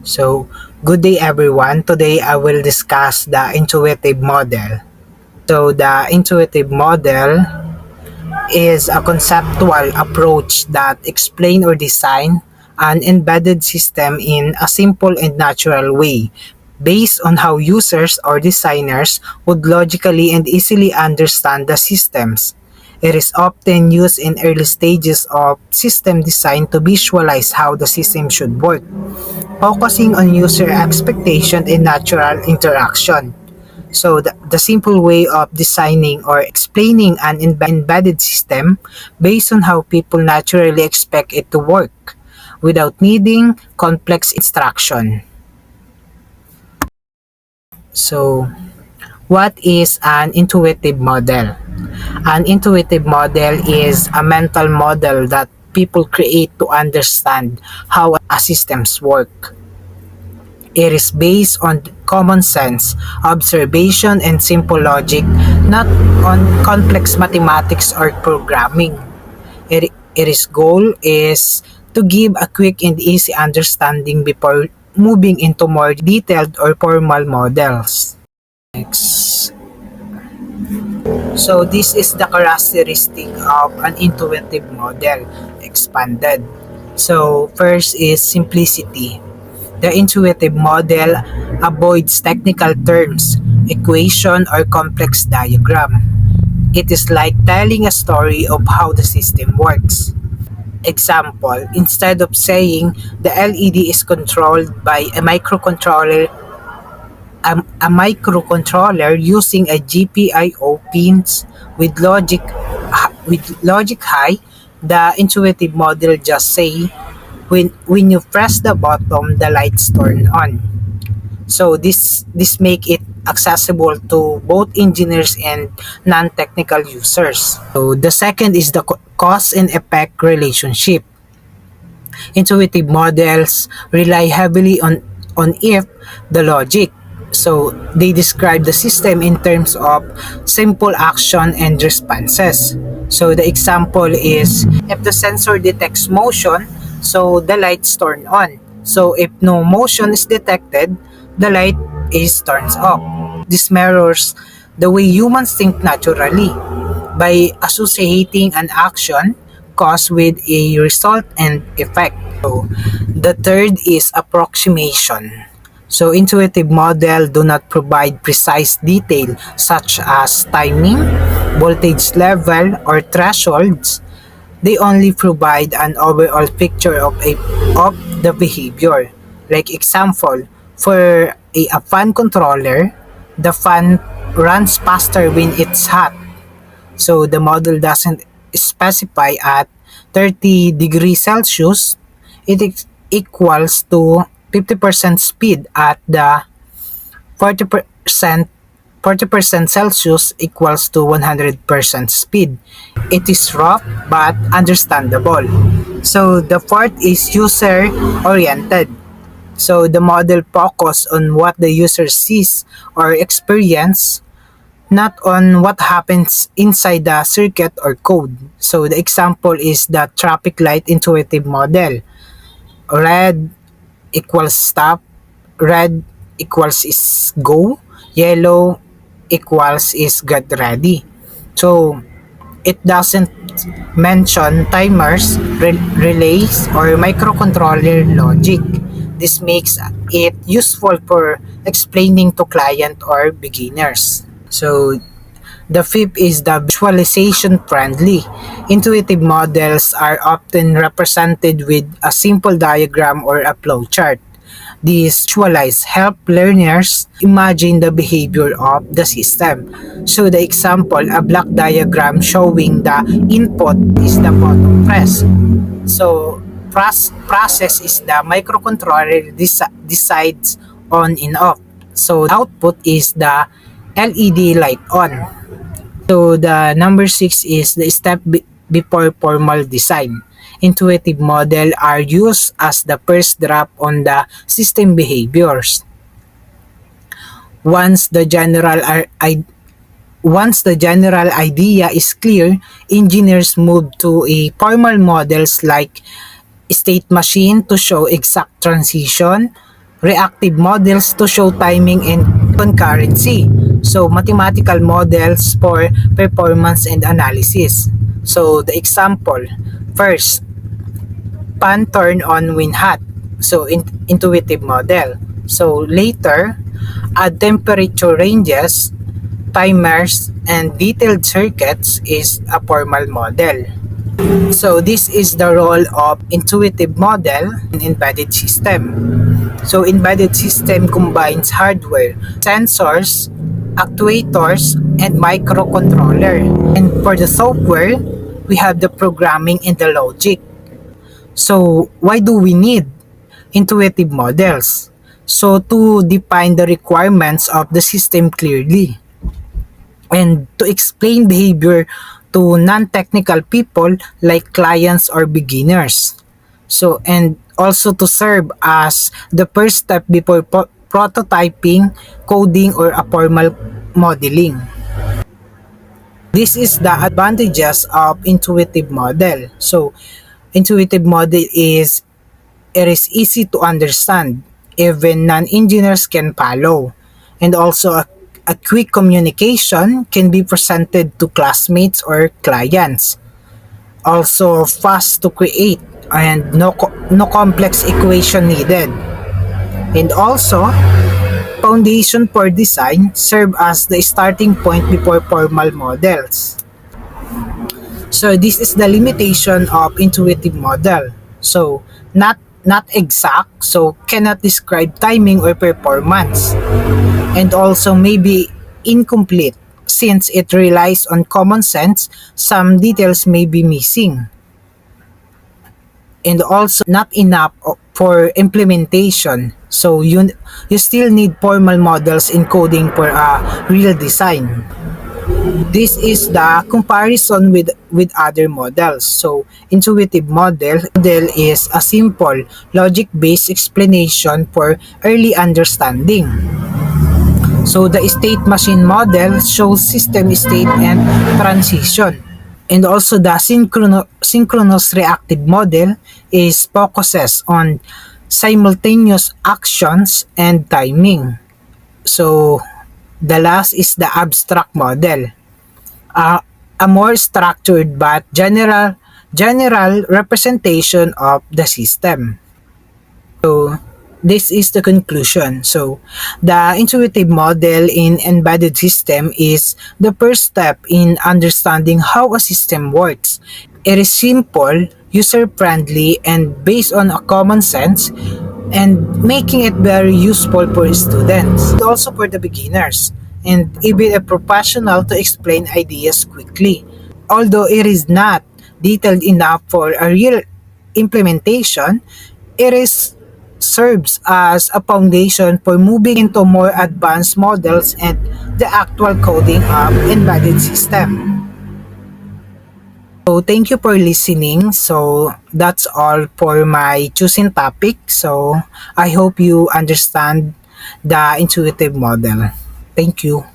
So, good day everyone. Today I will discuss the intuitive model. So, the intuitive model is a conceptual approach that explain or design an embedded system in a simple and natural way based on how users or designers would logically and easily understand the systems. It is often used in early stages of system design to visualize how the system should work, focusing on user expectation and natural interaction. So the simple way of designing or explaining an embedded system based on how people naturally expect it to work without needing complex instruction. So what is an intuitive model? An intuitive model is a mental model that people create to understand how a systems work. It is based on common sense, observation, and simple logic, not on complex mathematics or programming. Its goal is to give a quick and easy understanding before moving into more detailed or formal models. Next. So this is the characteristic of an intuitive model expanded. So first is simplicity. The intuitive model avoids technical terms, equation, or complex diagram. It is like telling a story of how the system works. Example, instead of saying the LED is controlled by a microcontroller using a GPIO pins with logic high, the intuitive model just say when you press the button, the lights turn on. So this make it accessible to both engineers and non-technical users. So the second is the cause and effect relationship. Intuitive models rely heavily on if the logic. So they describe the system in terms of simple action and responses. So the example is if the sensor detects motion, so the lights turn on. So if no motion is detected, the light is turns off. This mirrors the way humans think naturally by associating an action cause with a result and effect. So the third is approximation. So intuitive model do not provide precise detail such as timing, voltage level, or thresholds. They only provide an overall picture of the behavior. Like example, for a fan controller, the fan runs faster when it's hot. So the model doesn't specify at 30 degrees Celsius, it equals to 50% speed at the 40% 40% Celsius equals to 100% speed. It is rough but understandable. So the fourth is user oriented. So the model focus on what the user sees or experience, not on what happens inside the circuit or code. So the example is the traffic light intuitive model. Red equals stop, red equals is go, yellow equals is get ready. So it doesn't mention timers, relays, or microcontroller logic. This makes it useful for explaining to client or beginners. So the fifth is the visualization friendly. Intuitive models are often represented with a simple diagram or a flowchart. These visualize help learners imagine the behavior of the system. So the example, a block diagram showing the input is the button press. So process is the microcontroller decides on and off. So output is the LED light on. So the number 6 is the step before formal design. Intuitive model are used as the first draft on the system behaviors. Once the general once the general idea is clear, engineers move to a formal models like state machine to show exact transition, reactive models to show timing and concurrency. So mathematical models for performance and analysis. So the example, first, pan turn on when hot. So intuitive model. So later, add temperature ranges, timers, and detailed circuits is a formal model. So this is the role of intuitive model in embedded system. So embedded system combines hardware, sensors, actuators, and microcontroller. And for the software, we have the programming and the logic. So why do we need intuitive models? So to define the requirements of the system clearly and to explain behavior to non-technical people like clients or beginners. So and also to serve as the first step before prototyping, coding, or a formal modeling. This is the advantages of intuitive model. So intuitive model is it is easy to understand. Even non-engineers can follow. And also a quick communication can be presented to classmates or clients. Also fast to create and no complex equation needed. And also, foundation for design serve as the starting point before formal models. So this is the limitation of intuitive model. So not exact, so cannot describe timing or performance. And also maybe incomplete since it relies on common sense, some details may be missing. And also not enough for implementation. So you still need formal models in coding for a real design. This is the comparison with other models. So intuitive model is a simple logic-based explanation for early understanding. So the state machine model shows system state and transition. And also the synchronous reactive model is focuses on simultaneous actions and timing. So the last is the abstract model, a more structured but general representation of the system. So this is the conclusion. So the intuitive model in embedded system is the first step in understanding how a system works. It is simple, user-friendly, and based on a common sense, and making it very useful for students, and also for the beginners, and even a professional to explain ideas quickly. Although it is not detailed enough for a real implementation, it is serves as a foundation for moving into more advanced models and the actual coding of embedded system. So thank you for listening. So that's all for my choosing topic. So I hope you understand the intuitive model. Thank you.